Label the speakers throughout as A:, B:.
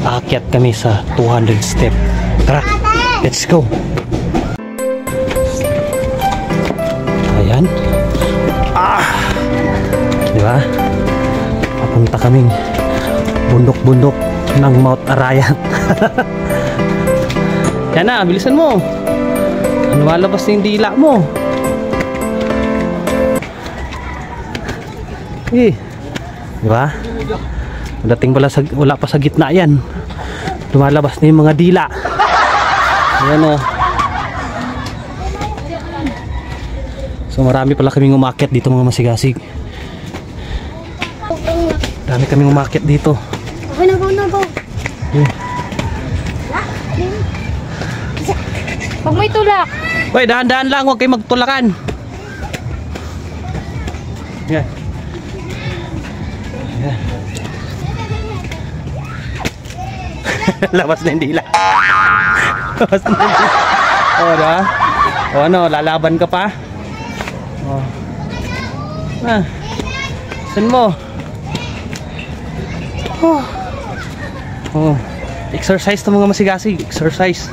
A: aakyat kami sa 200 step. Tara, let's go. Ayan. Diba? Papunta kaming bundok-bundok ng Mount Arayat. Yan na, bilisan mo. Lumalabas na yung dila mo. Diba? Dating wala pa sa gitna yan. Lumalabas na yung mga dila. Ayan o. So marami pala kaming umakyat dito mga masigasig. Marami kaming umakyat dito.
B: Okay na po. Huwag mo itulak.
A: Uy, dahan-dahan lang. Huwag kayo magtulakan. Yan. Yan. Labas na yung dila. Labas na yung dila. O, diba? O ano, lalaban ka pa? O. Saan mo? Oh. Exercise to mga masigasig. Exercise.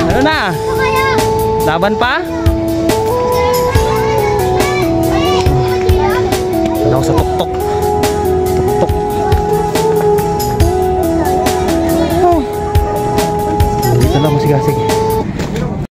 A: Ano na? Laban pa? Ano ako sa tuktok? Tuktok. Dito lang masigasig.